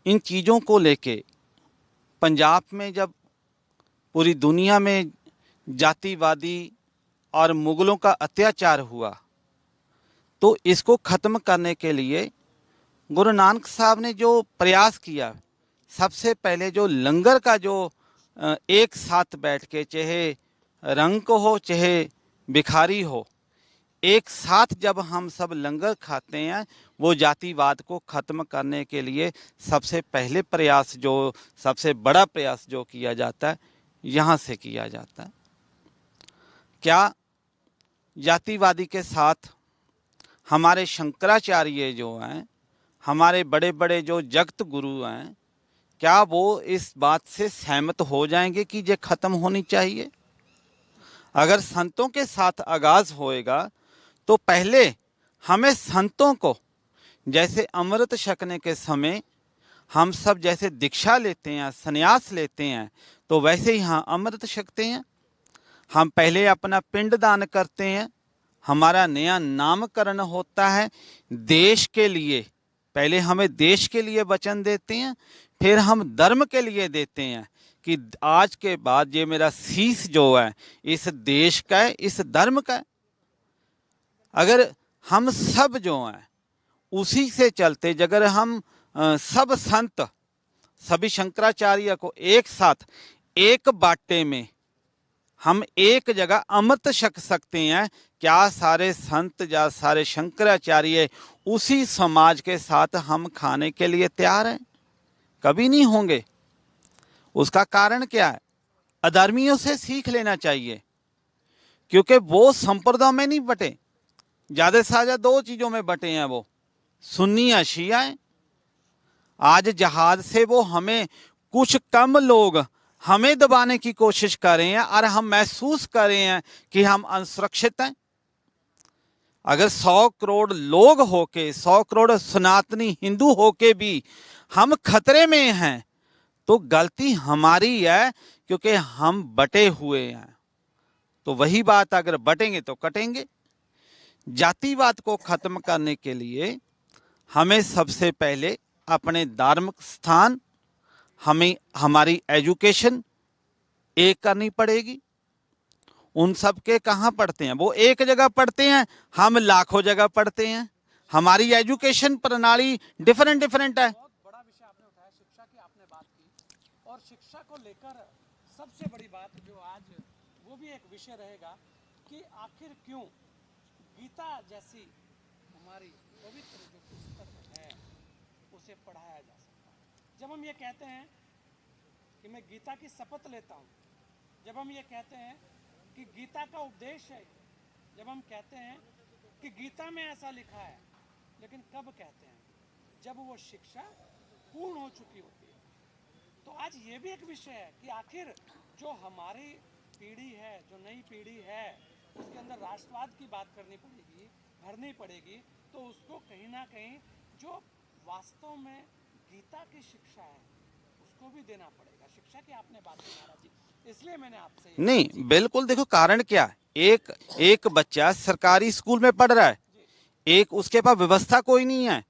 इन चीज़ों को लेके पंजाब में जब पूरी दुनिया में जातिवादी और मुगलों का अत्याचार हुआ तो इसको ख़त्म करने के लिए गुरु नानक साहब ने जो प्रयास किया, सबसे पहले जो लंगर का जो एक साथ बैठ के, चाहे रंग हो चाहे भिखारी हो, एक साथ जब हम सब लंगर खाते हैं, वो जातिवाद को ख़त्म करने के लिए सबसे पहले प्रयास, जो सबसे बड़ा प्रयास जो किया जाता है, यहाँ से किया जाता है। क्या जातिवादी के साथ हमारे शंकराचार्य जो हैं, हमारे बड़े बड़े जो जगत गुरु हैं, क्या वो इस बात से सहमत हो जाएंगे कि ये ख़त्म होनी चाहिए? अगर संतों के साथ आगाज़ होएगा तो पहले हमें संतों को, जैसे अमृत छकने के समय हम सब जैसे दीक्षा लेते हैं, संन्यास लेते हैं, तो वैसे ही हाँ अमृत छकते हैं। हम पहले अपना पिंड दान करते हैं, हमारा नया नामकरण होता है देश के लिए। पहले हमें देश के लिए वचन देते हैं, फिर हम धर्म के लिए देते हैं कि आज के बाद ये मेरा शीश जो है इस देश का है, इस धर्म का है। अगर हम सब जो हैं उसी से चलते, अगर हम सब संत सभी शंकराचार्य को एक साथ एक बाटे में हम एक जगह अमृत छक सकते हैं, क्या सारे संत या सारे शंकराचार्य उसी समाज के साथ हम खाने के लिए तैयार हैं? कभी नहीं होंगे। उसका कारण क्या है? अधर्मियों से सीख लेना चाहिए, क्योंकि वो संप्रदाय में नहीं बटे, ज्यादा से ज्यादा दो चीजों में बटे हैं, वो सुन्नी या शिया हैं। आज जहाद से वो हमें कुछ कम लोग हमें दबाने की कोशिश कर रहे हैं और हम महसूस कर रहे हैं कि हम असुरक्षित हैं। अगर 100 करोड़ लोग होके, 100 करोड़ सनातनी हिंदू होके भी हम खतरे में हैं, तो गलती हमारी है, क्योंकि हम बटे हुए हैं। तो वही बात, अगर बटेंगे तो कटेंगे। जातिवाद को खत्म करने के लिए हमें सबसे पहले अपने धार्मिक स्थान, हमें हमारी एजुकेशन एक करनी पड़ेगी। उन सब के कहाँ पढ़ते हैं? वो एक जगह पढ़ते हैं, हम लाखों जगह पढ़ते हैं। हमारी एजुकेशन प्रणाली डिफरेंट है। बहुत बड़ा विषय आपने उठाया, शिक्षा की आपने बात की, और शिक्षा को लेकर सबसे बड़ी बात जो आज वो भी एक विषय रहेगा कि आखिर क्यों गीता जैसी हमारी पवित्र जो पुस्तक है उसे पढ़ाया जा सकता है। जब हम ये कहते हैं कि मैं गीता की शपथ लेता हूँ, जब हम ये कहते हैं कि गीता का उपदेश है, जब हम कहते हैं कि गीता में ऐसा लिखा है, लेकिन कब कहते हैं? जब वो शिक्षा पूर्ण हो चुकी होती है। तो आज ये भी एक विषय है कि आखिर जो हमारी पीढ़ी है, जो नई पीढ़ी है, उसके अंदर राष्ट्रवाद की बात करनी पड़ेगी, भरनी पड़ेगी, तो उसको कहीं ना कहीं जो वास्तव में गीता की शिक्षा है उसको भी देना पड़ेगा। शिक्षा की आपने बात की महाराज जी, इसलिए मैंने आपसे नहीं, बिल्कुल। देखो कारण क्या है, एक बच्चा सरकारी स्कूल में पढ़ रहा है, एक उसके पास व्यवस्था कोई नहीं है,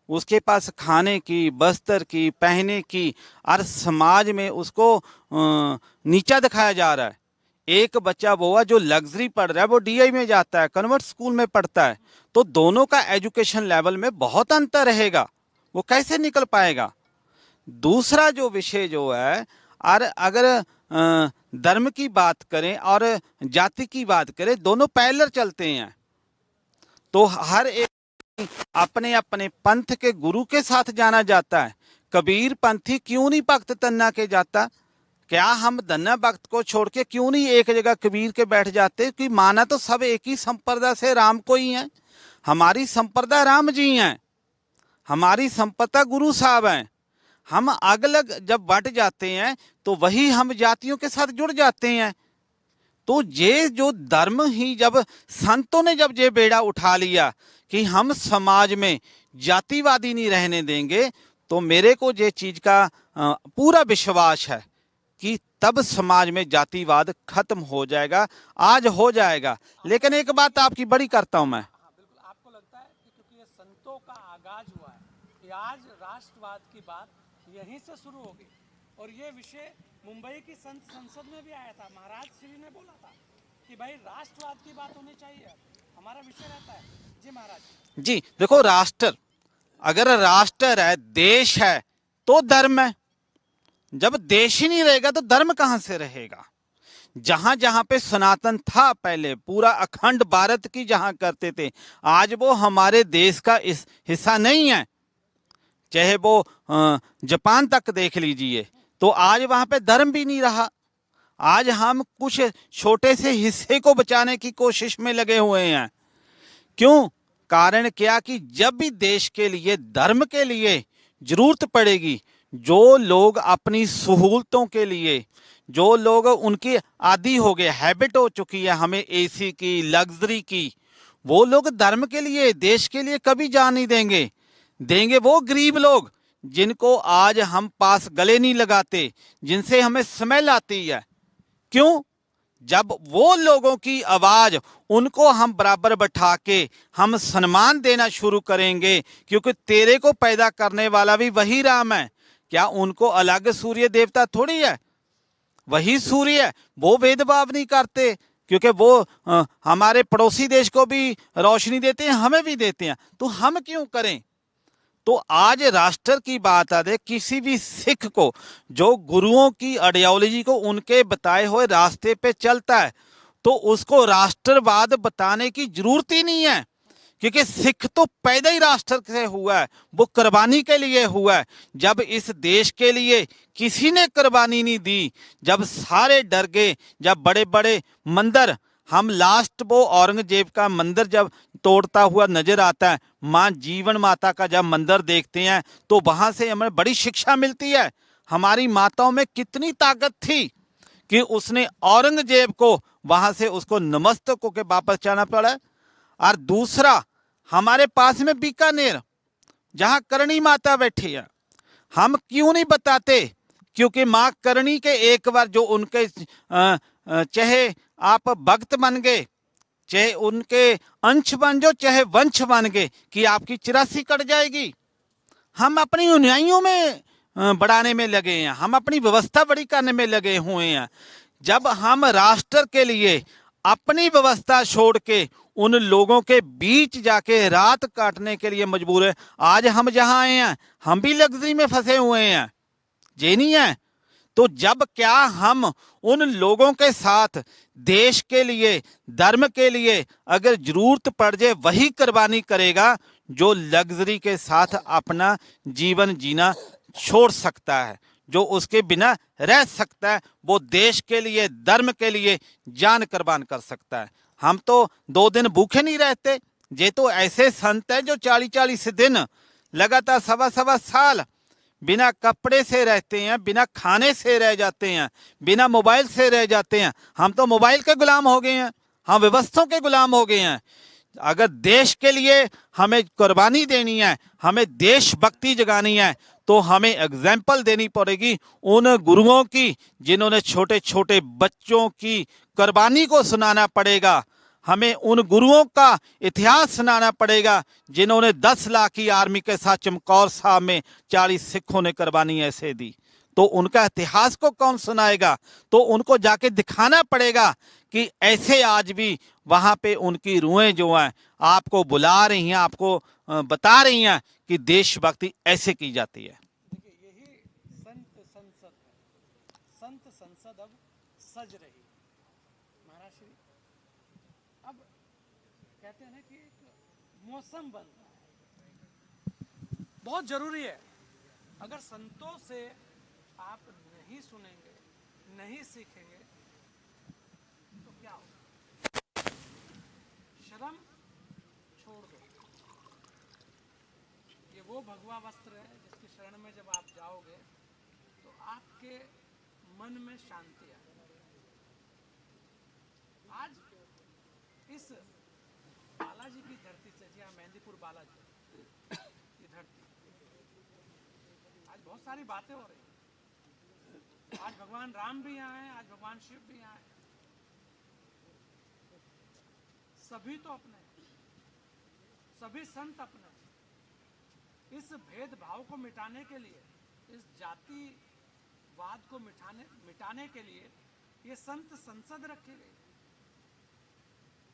उसके पास खाने की, बस्तर की, पहने की, और समाज में उसको नीचा दिखाया जा रहा है। एक बच्चा वो है जो लग्जरी पढ़ रहा है, वो डीआई में जाता है, कन्वर्ट स्कूल में पढ़ता है, तो दोनों का एजुकेशन लेवल में बहुत अंतर रहेगा, वो कैसे निकल पाएगा? दूसरा जो विषय जो है, और अगर धर्म की बात करें और जाति की बात करें, दोनों पैरेलल चलते हैं। तो हर एक अपने अपने पंथ के गुरु के साथ जाना जाता है। कबीर पंथी क्यों नहीं भक्त तन्ना के जाता? क्या हम धन्ना भक्त को छोड़ के क्यों नहीं एक जगह कबीर के बैठ जाते? कि माना तो सब एक ही संप्रदाय से राम को ही है। हमारी संप्रदाय राम जी हैं, हमारी संप्रदाय गुरु साहब हैं। हम अलग अलग जब बट जाते हैं तो वही हम जातियों के साथ जुड़ जाते हैं। तो ये जो धर्म ही, जब संतों ने जब ये बेड़ा उठा लिया कि हम समाज में जातिवादी नहीं रहने देंगे, तो मेरे को ये चीज का पूरा विश्वास है कि तब समाज में जातिवाद खत्म हो जाएगा। आज हो जाएगा, लेकिन एक बात आपकी बड़ी करता हूं मैं। हाँ बिल्कुल, आपको लगता है कि क्योंकि ये संतों का आगाज हुआ है कि आज राष्ट्रवाद की बात यहीं से शुरू होगी। और ये विषय मुंबई की संसद में भी आया था। महाराज श्री ने बोला था कि भाई राष्ट्रवाद की बात होनी चाहिए, हमारा विषय रहता है। जी महाराज। जी देखो, राष्ट्र, अगर राष्ट्र है, देश है, तो धर्म है। जब देश ही नहीं रहेगा तो धर्म कहां से रहेगा। जहां जहां पे सनातन था पहले, पूरा अखंड भारत की जहां करते थे, आज वो हमारे देश का इस हिस्सा नहीं है। चाहे वो जापान तक देख लीजिए, तो आज वहां पे धर्म भी नहीं रहा। आज हम कुछ छोटे से हिस्से को बचाने की कोशिश में लगे हुए हैं। क्यों? कारण क्या कि जब भी देश के लिए, धर्म के लिए जरूरत पड़ेगी, जो लोग अपनी सहूलतों के लिए, जो लोग उनकी आदी हो गए, हैबिट हो चुकी है हमें एसी की, लग्जरी की, वो लोग धर्म के लिए, देश के लिए कभी जान नहीं देंगे। देंगे वो गरीब लोग जिनको आज हम पास गले नहीं लगाते, जिनसे हमें स्मेल आती है। क्यों? जब वो लोगों की आवाज, उनको हम बराबर बैठा के हम सम्मान देना शुरू करेंगे, क्योंकि तेरे को पैदा करने वाला भी वही राम है। क्या उनको अलग सूर्य देवता थोड़ी है? वही सूर्य है। वो भेदभाव नहीं करते, क्योंकि वो हमारे पड़ोसी देश को भी रोशनी देते हैं, हमें भी देते हैं, तो हम क्यों करें। तो आज राष्ट्र की बात आते, किसी भी सिख को जो गुरुओं की आइडियोलॉजी को, उनके बताए हुए रास्ते पे चलता है, तो उसको राष्ट्रवाद बताने की जरूरत ही नहीं है। क्योंकि सिख तो पैदा ही राष्ट्र से हुआ है, वो कुर्बानी के लिए हुआ है। जब इस देश के लिए किसी ने कुर्बानी नहीं दी, जब सारे डर गए, जब बड़े बड़े मंदिर, हम लास्ट वो औरंगजेब का मंदिर जब तोड़ता हुआ नजर आता है, मां जीवन माता का जब मंदिर देखते हैं, तो वहां से हमें बड़ी शिक्षा मिलती है। हमारी माताओं में कितनी ताकत थी कि उसने औरंगजेब को वहां से उसको नमस्तक होकर वापस जाना पड़ा। और दूसरा, हमारे पास में बीकानेर, जहां करणी माता बैठी है, हम क्यों नहीं बताते? क्योंकि मां करणी के एक बार जो उनके चाहे आप भक्त बन गए, चाहे उनके अंश बन जो, चाहे वंश बन गए, कि आपकी 84 कट जाएगी। हम अपनी अनुयायियों में बढ़ाने में लगे हैं, हम अपनी व्यवस्था बड़ी करने में लगे हुए हैं। जब हम राष्ट्र के लिए अपनी व्यवस्था छोड़ के उन लोगों के बीच जाके रात काटने के लिए मजबूर है, आज हम जहां आए हैं, हम भी लग्जरी में फंसे हुए हैं, ये नहीं है। तो जब क्या हम उन लोगों के साथ देश के लिए, धर्म के लिए अगर जरूरत पड़ जाए, वही कुर्बानी करेगा जो लग्जरी के साथ अपना जीवन जीना छोड़ सकता है, जो उसके बिना रह सकता है, वो देश के लिए, धर्म के लिए जान कुर्बान कर सकता है। हम तो 2 दिन भूखे नहीं रहते। ये तो ऐसे संत है जो 40-40 दिन लगातार, सवा साल बिना कपड़े से रहते हैं, बिना खाने से रह जाते हैं, बिना मोबाइल से रह जाते हैं। हम तो मोबाइल के गुलाम हो गए हैं, हम व्यवस्थाओं के गुलाम हो गए हैं। अगर देश के लिए हमें कुर्बानी देनी है, हमें देशभक्ति जगानी है, तो हमें एग्जाम्पल देनी पड़ेगी उन गुरुओं की, जिन्होंने छोटे छोटे बच्चों की कुर्बानी को सुनाना पड़ेगा। हमें उन गुरुओं का इतिहास सुनाना पड़ेगा जिन्होंने 10 लाख की आर्मी के साथ चमकौर साहब में 40 सिखों ने कुर्बानी ऐसे दी। तो उनका इतिहास को कौन सुनाएगा? तो उनको जाके दिखाना पड़ेगा कि ऐसे आज भी वहां पे उनकी रूहें जो हैं आपको बुला रही हैं, आपको बता रही हैं कि देशभक्ति ऐसे की जाती है। देखिए, यही संत संसद है। संत संसद अब सज रही है। महाराज श्री, अब कहते हैं ना कि एक मौसम बन रहा है, बहुत जरूरी है। अगर संतों से आप नहीं सुनेंगे, नहीं सीखेंगे, तो क्या होगा? शर्म छोड़ दो। ये वो भगवा वस्त्र है जिसकी शरण में जब आप जाओगे तो आपके मन में शांति आएगी। आज इस बालाजी की धरती से, जी हाँ, मेहंदीपुर बालाजी की धरती, आज बहुत सारी बातें हो रही हैं। आज भगवान राम भी यहाँ हैं, आज भगवान शिव भी यहाँ हैं। सभी तो अपने हैं, सभी संत अपने हैं। इस भेदभाव को मिटाने के लिए इस जातिवाद को मिटाने के लिए ये संत संसद रखी गई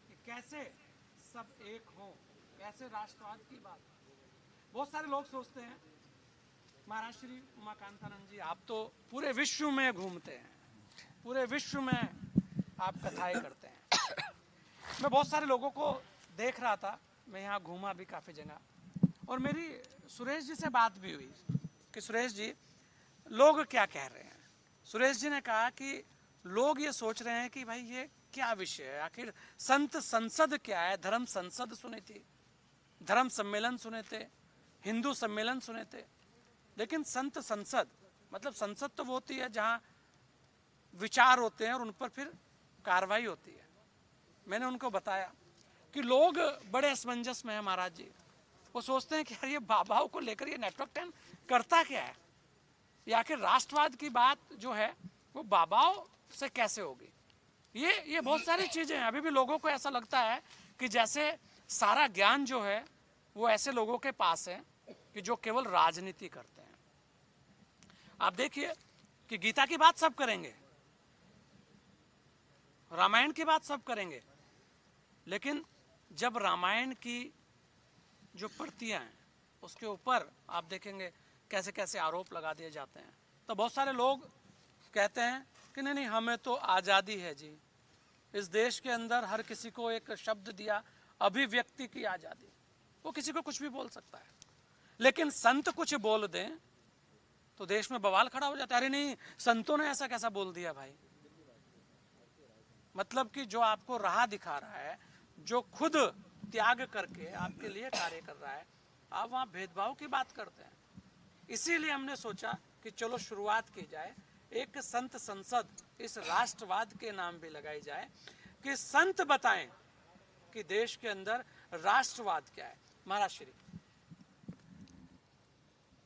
कि कैसे सब एक हों, कैसे राष्ट्रवाद की बात। बहुत सारे लोग सोचते हैं, महाराज श्री उमाकांतानंद जी, आप तो पूरे विश्व में घूमते हैं, पूरे विश्व में आप कथाएं करते हैं। मैं बहुत सारे लोगों को देख रहा था, मैं यहाँ घूमा भी काफ़ी जगह, और मेरी सुरेश जी से बात भी हुई कि सुरेश जी, लोग क्या कह रहे हैं। सुरेश जी ने कहा कि लोग ये सोच रहे हैं कि भाई ये क्या विषय है, आखिर संत संसद क्या है। धर्म संसद सुनी थी, धर्म सम्मेलन सुने थे, हिंदू सम्मेलन सुने थे, लेकिन संत संसद मतलब संसद तो वो होती है जहाँ विचार होते हैं और उन पर फिर कार्रवाई होती है। मैंने उनको बताया कि लोग बड़े असमंजस में हैं महाराज जी। वो सोचते हैं कि यार ये बाबाओं को लेकर ये नेटवर्क 10 करता क्या है, या आखिर राष्ट्रवाद की बात जो है वो बाबाओं से कैसे होगी। ये बहुत सारी चीज़ें हैं। अभी भी लोगों को ऐसा लगता है कि जैसे सारा ज्ञान जो है वो ऐसे लोगों के पास है कि जो केवल राजनीति करते हैं। आप देखिए कि गीता की बात सब करेंगे, रामायण की बात सब करेंगे, लेकिन जब रामायण की जो प्रतियां हैं उसके ऊपर आप देखेंगे कैसे कैसे आरोप लगा दिए जाते हैं, तो बहुत सारे लोग कहते हैं कि नहीं हमें तो आज़ादी है जी, इस देश के अंदर हर किसी को एक शब्द दिया, अभिव्यक्ति की आज़ादी, वो किसी को कुछ भी बोल सकता है। लेकिन संत कुछ बोल दें तो देश में बवाल खड़ा हो जाता है। अरे नहीं, संतों ने ऐसा कैसा बोल दिया भाई। मतलब कि जो आपको राह दिखा रहा है, जो खुद त्याग करके आपके लिए कार्य कर रहा है, आप वहाँ भेदभाव की बात करते हैं। इसीलिए हमने सोचा कि चलो शुरुआत की जाए, एक संत संसद इस राष्ट्रवाद के नाम भी लगाई जाए कि संत बताएं कि देश के अंदर राष्ट्रवाद क्या है। महाराज श्री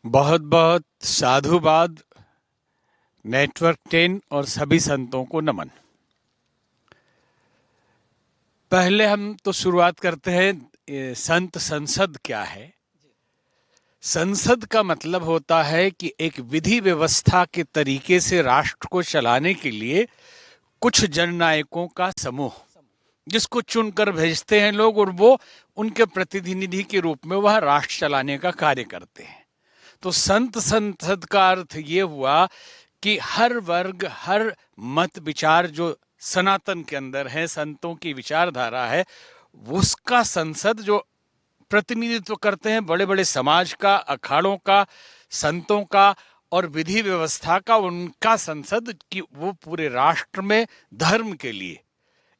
बहुत बहुत साधुवाद, नेटवर्क 10 और सभी संतों को नमन। पहले हम तो शुरुआत करते हैं, संत संसद क्या है। संसद का मतलब होता है कि एक विधि व्यवस्था के तरीके से राष्ट्र को चलाने के लिए कुछ जननायकों का समूह, जिसको चुनकर भेजते हैं लोग, और वो उनके प्रतिनिधि के रूप में वह राष्ट्र चलाने का कार्य करते हैं। तो संत संसद का अर्थ ये हुआ कि हर वर्ग, हर मत विचार जो सनातन के अंदर है, संतों की विचारधारा है, उसका संसद जो प्रतिनिधित्व करते हैं बड़े बड़े समाज का, अखाड़ों का, संतों का और विधि व्यवस्था का, उनका संसद कि वो पूरे राष्ट्र में धर्म के लिए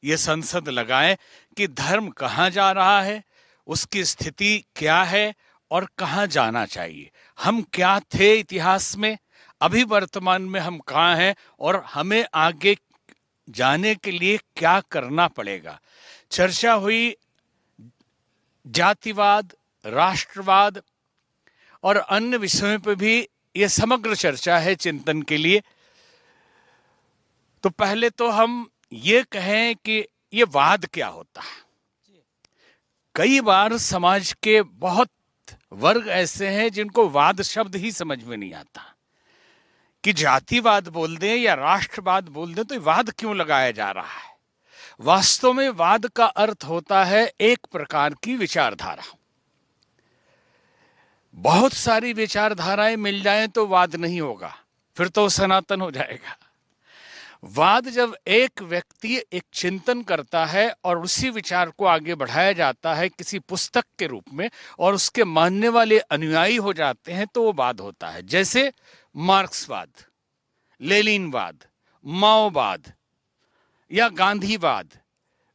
ये संसद लगाएं कि धर्म कहाँ जा रहा है, उसकी स्थिति क्या है और कहाँ जाना चाहिए। हम क्या थे इतिहास में, अभी वर्तमान में हम कहाँ हैं और हमें आगे जाने के लिए क्या करना पड़ेगा। चर्चा हुई जातिवाद, राष्ट्रवाद और अन्य विषयों पर भी ये समग्र चर्चा है चिंतन के लिए। तो पहले तो हम ये कहें कि ये वाद क्या होता है। कई बार समाज के बहुत वर्ग ऐसे हैं जिनको वाद शब्द ही समझ में नहीं आता, कि जातिवाद बोल दें या राष्ट्रवाद बोल दें तो वाद क्यों लगाया जा रहा है। वास्तव में वाद का अर्थ होता है एक प्रकार की विचारधारा। बहुत सारी विचारधाराएं मिल जाएं तो वाद नहीं होगा, फिर तो सनातन हो जाएगा। वाद जब एक व्यक्ति एक चिंतन करता है और उसी विचार को आगे बढ़ाया जाता है किसी पुस्तक के रूप में और उसके मानने वाले अनुयायी हो जाते हैं तो वो वाद होता है। जैसे मार्क्सवाद, लेनिनवाद, माओवाद या गांधीवाद,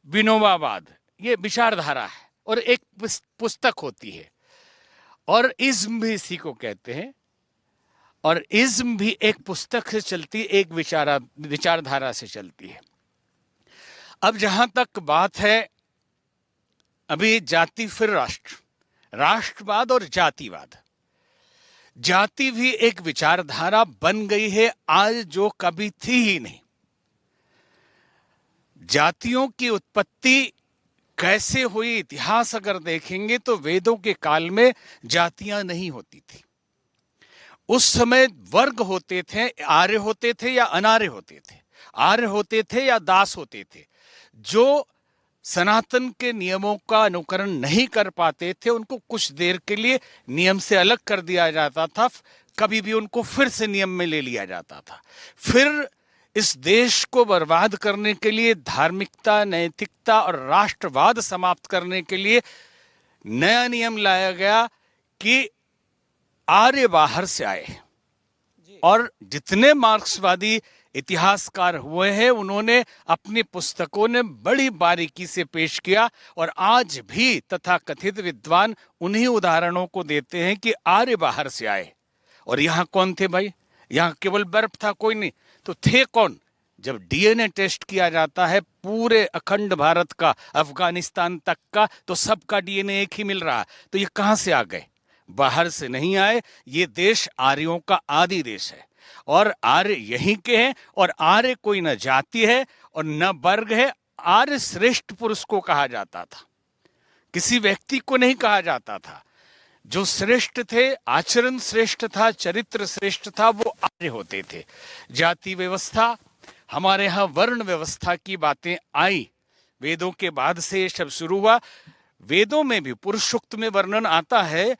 विनोबावाद, ये विचारधारा है और एक पुस्तक होती है। और इज्म भी इसी को कहते हैं, और इज्म भी एक पुस्तक से चलती, एक विचारधारा से चलती है। अब जहां तक बात है अभी जाति फिर राष्ट्र, राष्ट्रवाद और जातिवाद, जाति भी एक विचारधारा बन गई है आज जो कभी थी ही नहीं। जातियों की उत्पत्ति कैसे हुई, इतिहास अगर देखेंगे तो वेदों के काल में जातियां नहीं होती थी। उस समय वर्ग होते थे, आर्य होते थे या अनार्य होते थे, आर्य होते थे या दास होते थे। जो सनातन के नियमों का अनुकरण नहीं कर पाते थे उनको कुछ देर के लिए नियम से अलग कर दिया जाता था, कभी भी उनको फिर से नियम में ले लिया जाता था। फिर इस देश को बर्बाद करने के लिए, धार्मिकता, नैतिकता और राष्ट्रवाद समाप्त करने के लिए नया नियम लाया गया कि आर्य बाहर से आए। और जितने मार्क्सवादी इतिहासकार हुए हैं उन्होंने अपनी पुस्तकों ने बड़ी बारीकी से पेश किया, और आज भी तथाकथित विद्वान उन्हीं उदाहरणों को देते हैं कि आर्य बाहर से आए। और यहाँ कौन थे भाई? यहाँ केवल बर्फ था, कोई नहीं। तो थे कौन? जब डीएनए टेस्ट किया जाता है पूरे अखंड भारत का, अफगानिस्तान तक का, तो सबका डीएनए एक ही मिल रहा है। तो ये कहां से आ गए? बाहर से नहीं आए। ये देश आर्यों का आदि देश है, और आर्य यहीं के हैं। और आर्य कोई न जाति है और न वर्ग है। आर्य श्रेष्ठ पुरुष को कहा जाता था, किसी व्यक्ति को नहीं कहा जाता था। जो श्रेष्ठ थे, आचरण श्रेष्ठ था, चरित्र श्रेष्ठ था, वो आर्य होते थे। जाति व्यवस्था, हमारे यहाँ वर्ण व्यवस्था की बातें आई, वेदों के बाद से ये सब शुरू हुआ। वेदों में भी पुरुष सूक्त में वर्णन आता है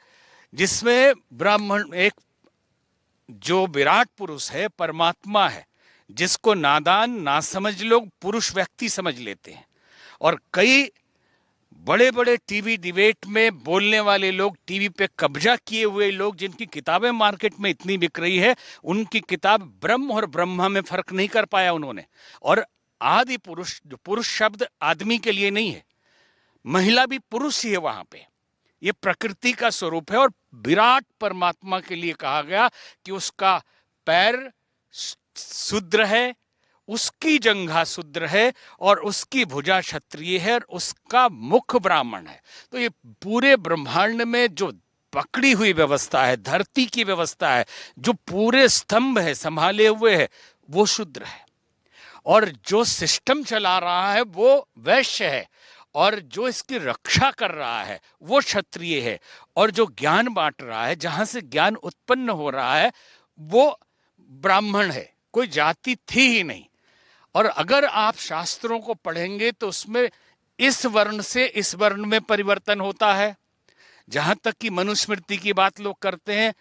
जिसमें ब्राह्मण, एक जो विराट पुरुष है, परमात्मा है, जिसको नादान, नासमझ लोग पुरुष व्यक्ति समझ लेते हैं। और कई बड़े बड़े टीवी डिबेट में बोलने वाले लोग, टीवी पे कब्जा किए हुए लोग, जिनकी किताबें मार्केट में इतनी बिक रही है, उनकी किताब ब्रह्म और ब्रह्मा में फर्क नहीं कर पाया उन्होंने। और आदि पुरुष, जो पुरुष शब्द आदमी के लिए नहीं है, महिला भी पुरुष ही है वहां पे, ये प्रकृति का स्वरूप है। और विराट परमात्मा के लिए कहा गया कि उसका पैर शूद्र है, उसकी जंघा शूद्र है, और उसकी भुजा क्षत्रिय है, और उसका मुख ब्राह्मण है। तो ये पूरे ब्रह्मांड में जो पकड़ी हुई व्यवस्था है, धरती की व्यवस्था है, जो पूरे स्तंभ है संभाले हुए है, वो शूद्र है। और जो सिस्टम चला रहा है वो वैश्य है, और जो इसकी रक्षा कर रहा है वो क्षत्रिय है, और जो ज्ञान बांट रहा है, जहां से ज्ञान उत्पन्न हो रहा है, वो ब्राह्मण है। कोई जाति थी ही नहीं। और अगर आप शास्त्रों को पढ़ेंगे तो उसमें इस वर्ण से इस वर्ण में परिवर्तन होता है। जहां तक कि मनुस्मृति की बात लोग करते हैं,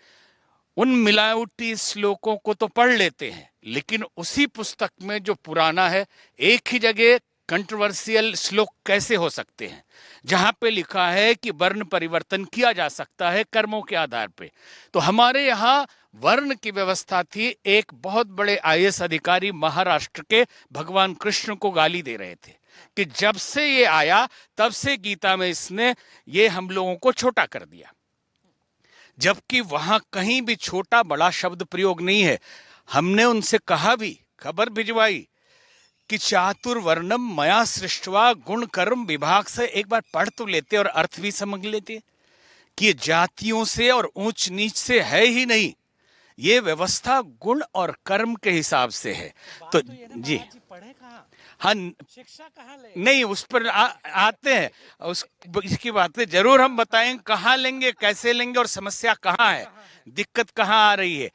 उन मिलावटी श्लोकों को तो पढ़ लेते हैं, लेकिन उसी पुस्तक में जो पुराना है, एक ही जगह कंट्रोवर्शियल श्लोक कैसे हो सकते हैं, जहां पे लिखा है कि वर्ण परिवर्तन किया जा सकता है कर्मों के आधार पे। तो हमारे यहाँ वर्ण की व्यवस्था थी। एक बहुत बड़े आईएएस अधिकारी महाराष्ट्र के भगवान कृष्ण को गाली दे रहे थे कि जब से ये आया तब से गीता में इसने ये हम लोगों को छोटा कर दिया, जबकि वहां कहीं भी छोटा बड़ा शब्द प्रयोग नहीं है। हमने उनसे कहा भी, खबर भिजवाई कि चातुर्वर्णम मया सृष्टवा गुण कर्म विभाग से, एक बार पढ़ तो लेते और अर्थ भी समझ लेते कि ये जातियों से और ऊंच नीच से है ही नहीं, ये व्यवस्था गुण और कर्म के हिसाब से है। तो जी पढ़े कहाँ, हाँ, शिक्षा कहाँ ले? नहीं, उस पर आते हैं, इसकी बातें जरूर हम बताएं, कहाँ लेंगे, कैसे लेंगे, और समस्या कहाँ है, दिक्कत कहाँ आ रही है।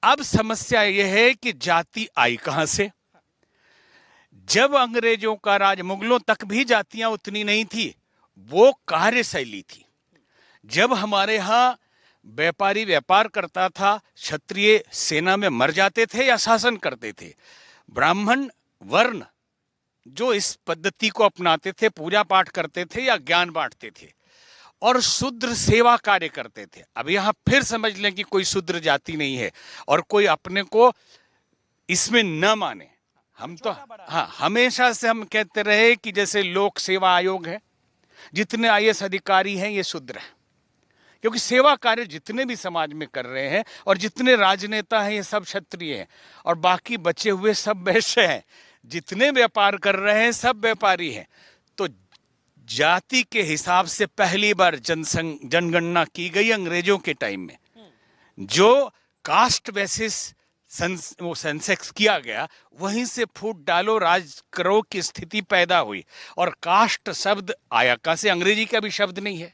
अब समस्या यह है कि जाति आई कहाँ से? जब अंग्रेजों का राज, मुगलों तक भी जातियां उतनी नहीं थी, वो कार्यशैली थी। जब हमारे यहाँ व्यापारी व्यापार करता था, क्षत्रिय सेना में मर जाते थे या शासन करते थे। ब्राह्मण वर्ण जो इस पद्धति को अपनाते थे, पूजा पाठ करते थे या ज्ञान बांटते थे, और शूद्र सेवा कार्य करते थे। अब यहाँ फिर समझ लें कि कोई शूद्र जाति नहीं है और कोई अपने को इसमें न माने। हम तो हाँ, हमेशा से हम कहते रहे कि जैसे लोक सेवा आयोग है, जितने आईएएस अधिकारी हैं ये शूद्र हैं, क्योंकि सेवा कार्य जितने भी समाज में कर रहे हैं और जितने राजनेता हैं ये सब क्षत्रिय हैं, और बाकी बचे हुए सब वैश्य हैं। जितने व्यापार कर रहे हैं सब व्यापारी हैं। तो जाति के हिसाब से पहली बार जनगणना की गई अंग्रेजों के टाइम में। जो कास्ट बेसिस वो सेंसेक्स किया गया, वहीं से फूट डालो राज करो की स्थिति पैदा हुई। और कास्ट शब्द आया कहां से? अंग्रेजी का भी शब्द नहीं है।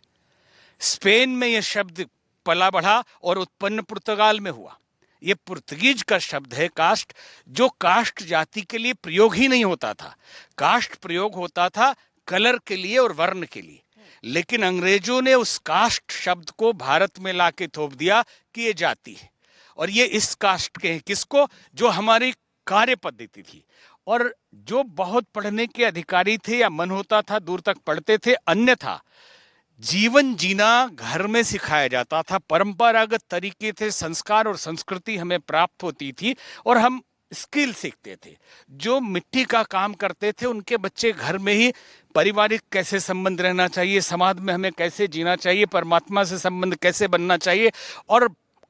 स्पेन में यह शब्द पला बढ़ा और उत्पन्न पुर्तगाल में हुआ। ये पुर्तगीज का शब्द है कास्ट, जो कास्ट जाति के लिए प्रयोग ही नहीं होता था। कास्ट प्रयोग होता था कलर के लिए और वर्ण के लिए, लेकिन अंग्रेजों ने उस कास्ट शब्द को भारत में लाके थोप दिया कि ये जाति है, और ये इस कास्ट के हैं। किसको? जो हमारी कार्य पद्धति थी, और जो बहुत पढ़ने के अधिकारी थे या मन होता था दूर तक पढ़ते थे। अन्यथा जीवन जीना घर में सिखाया जाता था, परंपरागत तरीके थे, संस्कार और संस्कृति हमें प्राप्त होती थी और हम स्किल सीखते थे। जो मिट्टी का काम करते थे उनके बच्चे घर में ही पारिवारिक कैसे संबंध रहना चाहिए, समाज में हमें कैसे जीना चाहिए, परमात्मा से संबंध कैसे बनना चाहिए और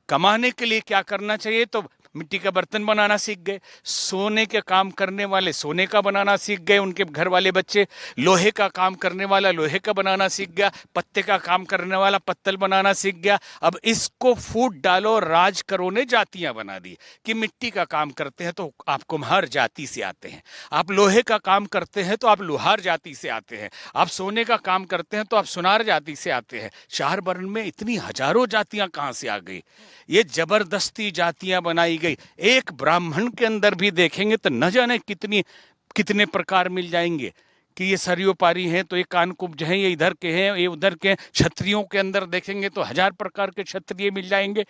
कमाने के लिए क्या करना चाहिए, तो मिट्टी का बर्तन बनाना सीख गए। सोने के काम करने वाले सोने का बनाना सीख गए उनके घर वाले बच्चे। लोहे का काम करने वाला लोहे का बनाना सीख गया। पत्ते का काम करने वाला पत्तल बनाना सीख गया। अब इसको फूट डालो, राज करो ने जातियां बना दी कि मिट्टी का काम करते हैं तो आप कुम्हार जाति से आते हैं, आप लोहे का काम करते हैं तो आप लोहार जाति से आते हैं, आप सोने का काम करते हैं तो आप सुनार जाति से आते हैं। शहर बर्न में इतनी हजारों जातियां कहां से आ गई? ये जबरदस्ती जातियां बनाई गई। एक ब्राह्मण के अंदर भी देखेंगे तो न जाने कितने प्रकार मिल जाएंगे कि ये सरयोपारी हैं तो ये कानकुब्ज हैं, ये इधर के हैं, ये उधर के हैं। क्षत्रियों के अंदर देखेंगे तो 1000 प्रकार के क्षत्रिय मिल जाएंगे,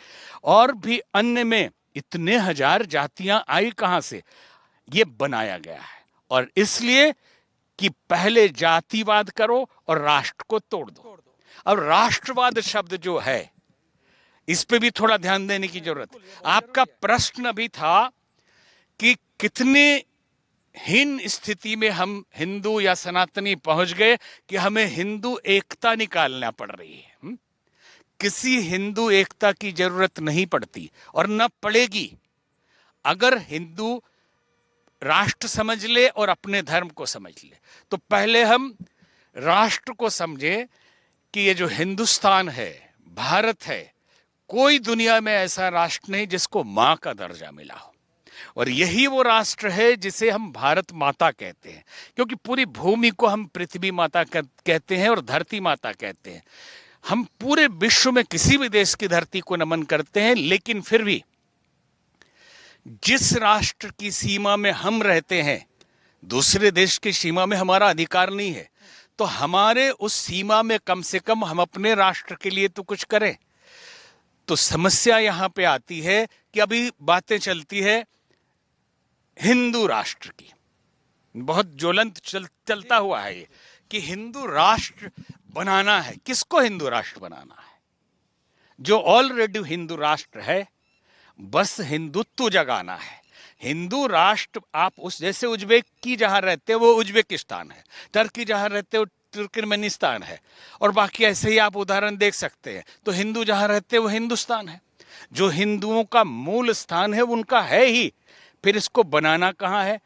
और भी अन्य में इतने 1000 जातियां आई कहां से? ये बनाया गया है, और इसलिए कि पहले जातिवाद करो और राष्ट्र को तोड़ दो। अब राष्ट्रवाद शब्द जो है इस पे भी थोड़ा ध्यान देने की जरूरत है। आपका प्रश्न भी था कि कितने हीन स्थिति में हम हिंदू या सनातनी पहुंच गए कि हमें हिंदू एकता निकालना पड़ रही है। किसी हिंदू एकता की जरूरत नहीं पड़ती और न पड़ेगी अगर हिंदू राष्ट्र समझ ले और अपने धर्म को समझ ले। तो पहले हम राष्ट्र को समझे कि ये जो हिंदुस्तान है, भारत है, कोई दुनिया में ऐसा राष्ट्र नहीं जिसको मां का दर्जा मिला हो, और यही वो राष्ट्र है जिसे हम भारत माता कहते हैं, क्योंकि पूरी भूमि को हम पृथ्वी माता कहते हैं और धरती माता कहते हैं। हम पूरे विश्व में किसी भी देश की धरती को नमन करते हैं, लेकिन फिर भी जिस राष्ट्र की सीमा में हम रहते हैं, दूसरे देश की सीमा में हमारा अधिकार नहीं है, तो हमारे उस सीमा में कम से कम हम अपने राष्ट्र के लिए तो कुछ करें। तो समस्या यहां पे आती है कि अभी बातें चलती है हिंदू राष्ट्र की, बहुत ज्वलंत चलता हुआ है ये कि हिंदू राष्ट्र बनाना है। किसको हिंदू राष्ट्र बनाना है? जो ऑलरेडी हिंदू राष्ट्र है, बस हिंदुत्व जगाना है। हिंदू राष्ट्र आप उस जैसे उज्बेक की जहां रहते हो वो उज्बेकिस्तान है, टर्की जहां रहते हो तुर्कमेनिस्तान है, और बाकी ऐसे ही आप उदाहरण देख सकते हैं। तो हिंदू जहां रहते हैं वो हिंदुस्तान है। जो हिंदुओं का मूल स्थान है वो उनका है ही। फिर इसको बनाना कहां है?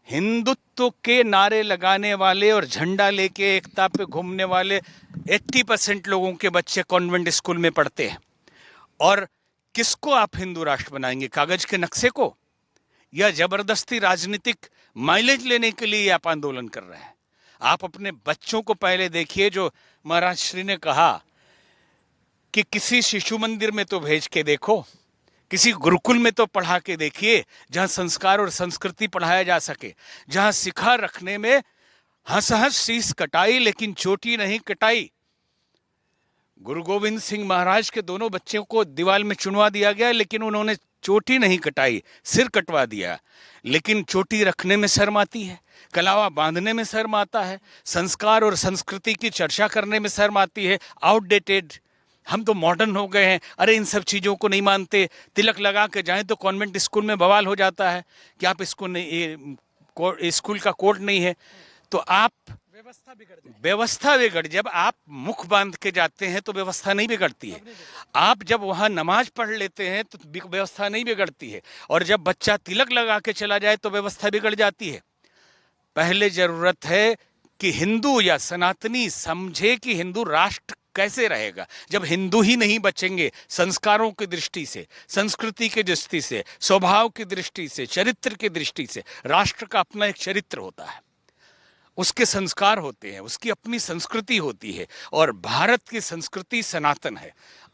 हिंदुत्व के नारे लगाने वाले और झंडा लेके एकता पे घूमने वाले 80% लोगों के बच्चे कॉन्वेंट स्कूल में पढ़ते हैं। और किसको आप हिंदू राष्ट्र बनाएंगे? कागज के नक्शे को, या जबरदस्ती राजनीतिक माइलेज लेने के लिए आप आंदोलन कर रहे हैं? आप अपने बच्चों को पहले देखिए, जो महाराज श्री ने कहा कि किसी शिशु मंदिर में तो भेज के देखो, किसी गुरुकुल में तो पढ़ा के देखिए, जहां संस्कार और संस्कृति पढ़ाया जा सके, जहां सिखा रखने में हंस हंस शीश कटाई लेकिन चोटी नहीं कटाई। गुरु गोविंद सिंह महाराज के दोनों बच्चों को दीवार में चुनवा दिया गया, लेकिन उन्होंने चोटी नहीं कटाई, सिर कटवा दिया। लेकिन चोटी रखने में शर्म आती है, कलावा बांधने में शर्म आता है, संस्कार और संस्कृति की चर्चा करने में शर्म आती है। आउटडेटेड, हम तो मॉडर्न हो गए हैं, अरे इन सब चीज़ों को नहीं मानते। तिलक लगा के जाएं तो कॉन्वेंट स्कूल में बवाल हो जाता है कि आप इसको नहीं, स्कूल का कोड नहीं है। तो आप व्यवस्था बिगड़, जब आप मुख बांध के जाते हैं तो व्यवस्था नहीं बिगड़ती है। आप जब वहां नमाज पढ़ लेते हैं तो व्यवस्था नहीं बिगड़ती है, और जब बच्चा तिलक लगा के चला जाए तो व्यवस्था बिगड़ जाती है। पहले जरूरत है कि हिंदू या सनातनी समझे कि हिंदू राष्ट्र कैसे रहेगा। जब हिंदू ही नहीं बचेंगे संस्कारों की दृष्टि से, संस्कृति की दृष्टि से, स्वभाव की दृष्टि से, चरित्र की दृष्टि से, राष्ट्र का अपना एक चरित्र होता है, उसके संस्कार होते हैं, उसकी अपनी संस्कृति होती है, और भारत की संस्कृति सनातन है,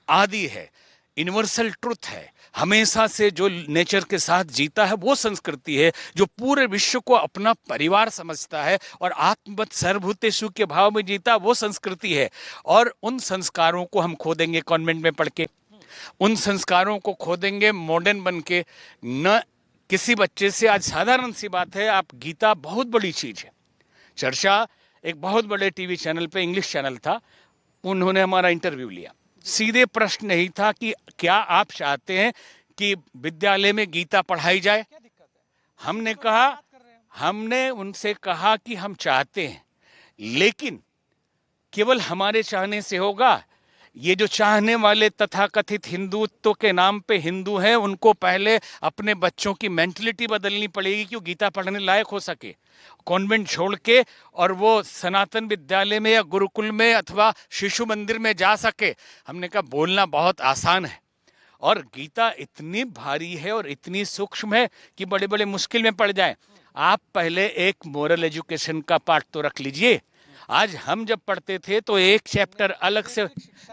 आदि है। यूनिवर्सल ट्रुथ है, हमेशा से जो नेचर के साथ जीता है वो संस्कृति है, जो पूरे विश्व को अपना परिवार समझता है और आत्मवत सर्वभूतेषु के भाव में जीता वो संस्कृति है। और उन संस्कारों को हम खो देंगे कॉन्वेंट में पढ़ के, उन संस्कारों को खो देंगे मॉडर्न बन के। न किसी बच्चे से, आज साधारण सी बात है, आप गीता बहुत बड़ी चीज है। चर्चा एक बहुत बड़े टीवी चैनल पे, इंग्लिश चैनल था, उन्होंने हमारा इंटरव्यू लिया। सीधे प्रश्न यही था कि क्या आप चाहते हैं कि विद्यालय में गीता पढ़ाई जाए? क्या दिक्कत है? हमने तो कहा, बात कर रहे हैं हमने उनसे कहा कि हम चाहते हैं, लेकिन केवल हमारे चाहने से होगा? ये जो चाहने वाले तथाकथित हिंदुत्व के नाम पे हिंदू हैं, उनको पहले अपने बच्चों की मेंटलिटी बदलनी पड़ेगी कि वो गीता पढ़ने लायक हो सके, कॉन्वेंट छोड़ के और वो सनातन विद्यालय में या गुरुकुल में अथवा शिशु मंदिर में जा सके। हमने कहा बोलना बहुत आसान है और गीता इतनी भारी है और इतनी सूक्ष्म है कि बड़े बड़े मुश्किल में पड़ जाए। आप पहले एक मोरल एजुकेशन का पार्ट तो रख लीजिए। आज हम जब पढ़ते थे तो एक चैप्टर अलग से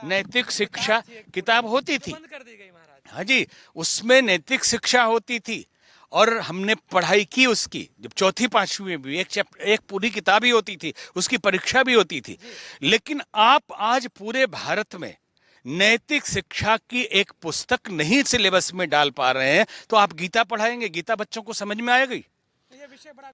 नैतिक शिक्षा किताब होती थी, बंद कर दी गई महाराज। हाँ जी, उसमें नैतिक शिक्षा होती थी और हमने पढ़ाई की उसकी। जब चौथी पांचवी में भी एक चैप्टर, एक पूरी किताब ही होती थी, उसकी परीक्षा भी होती थी। लेकिन आप आज पूरे भारत में नैतिक शिक्षा की एक पुस्तक नहीं सिलेबस में डाल पा रहे हैं, तो आप गीता पढ़ाएंगे? गीता बच्चों को समझ में आएगी? ये विषय बड़ा